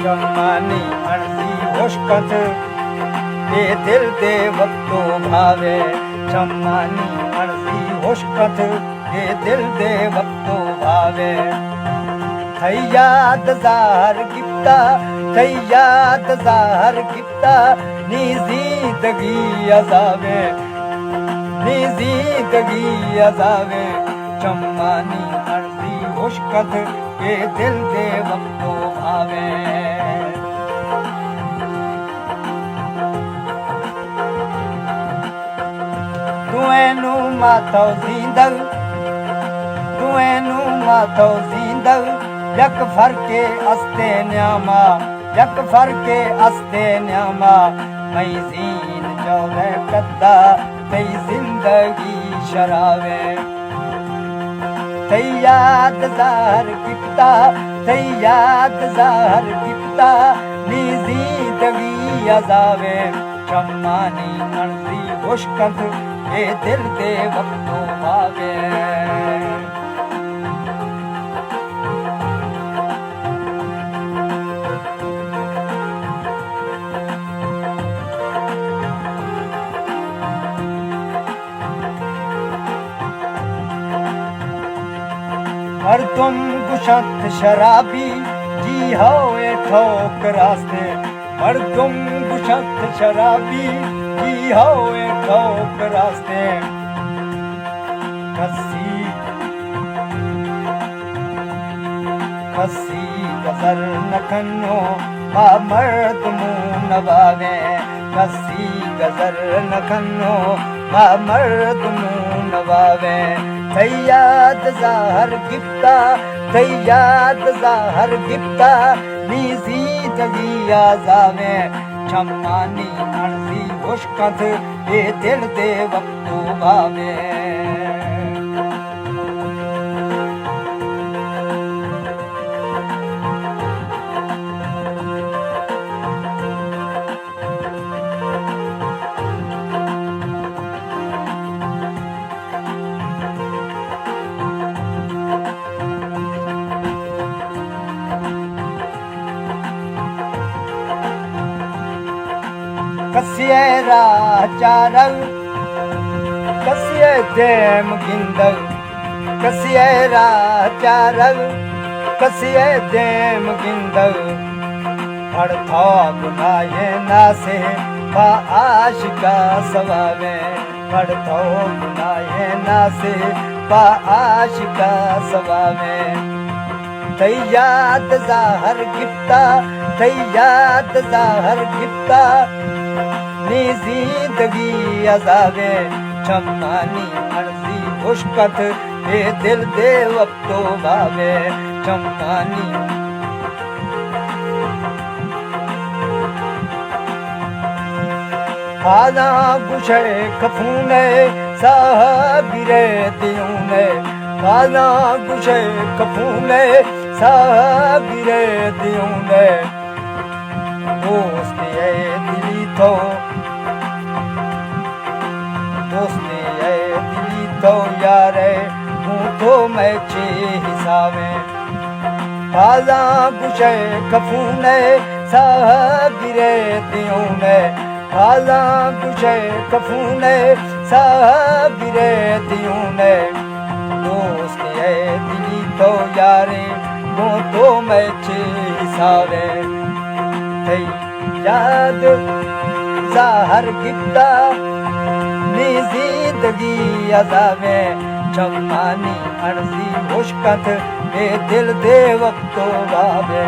चम्मानी अणसी होशकथ ए दिल दे वक्तो भावे। चम्मानी अणसी होशकथ ए दिल दे वक्तो भावे। थई याद ज़ाहर गिफ्ता, थई याद ज़ाहर गिफ्ता, नी ज़िंदगी अज़ावे, नी ज़िंदगी अज़ावे। चम्मानी अणसी होशकथ ए दिल दे वक्तो भावे। दुएनु माथो ज़ींदल, दुएनु माथो ज़ींदल, यक फरके अस्ते न्यामा, यक फरके अस्ते न्यामा। मई ज़ीन चौवे कद्दा तई ज़िंदगी शरावे। तई याद ज़ाहर गिफ्ता, तई याद ज़ाहर गिफ्ता, नी ज़िंदगी अज़ावे। चम्मानी अणसी होशकथ ए दिल दे वक्तो भावे। मर्दुम गुशत शराबी जी हो ए ठोक रास्ते। मर्दुम गुशत शराबी जी हो ए ठोक रास्ते। कसी कसी गजर नखनो बा मर्द मुँह नवावे। कसी गजर नखनो बा मर्द मुँह नवावे। थई याद ज़ाहर गिफ्ता, थई याद ज़ाहर गिफ्ता, नी ज़िंदगी अज़ावे। चम्मानी अणसी होशकथ ए दिल दे वक्तो भावे। कसिए राह चारल, कसिए देम गिंदल, कसिए राह चारल, कसिए देम गिंदल। पड़थो गुनाहे नासे बा आशिका सवावे। पड़थो गुनाहे नासे बा आशिका सवावे। थई याद ज़ाहर गिफ्ता, थई याद ज़ाहर गिफ्ता, नी ज़िंदगी अज़ावे। चम्मानी अणसी होशकथ ए दिल दे वक्तो भावे। चम्मानी खाना गुशे खफूने साहबिरे दियूने। खाना गुशे खफूने साहबिरे दियूने। दोस्ती ए दिली तो, दोस्ती ए दिली तो यारे हूँ तो मैं चे हिसावे। खाना गुशे खफूने साहबिरे दियूने। खाना गुशे खफूने साहबिरे दियूने। दोस्ती ए दिली तो यारे हूँ तो मैं चे हिसावे। थई याद ज़ाहर गिफ्ता, नी ज़िंदगी अज़ावे। चम्मानी अणसी होशकथ ए दिल दे वक्तो भावे।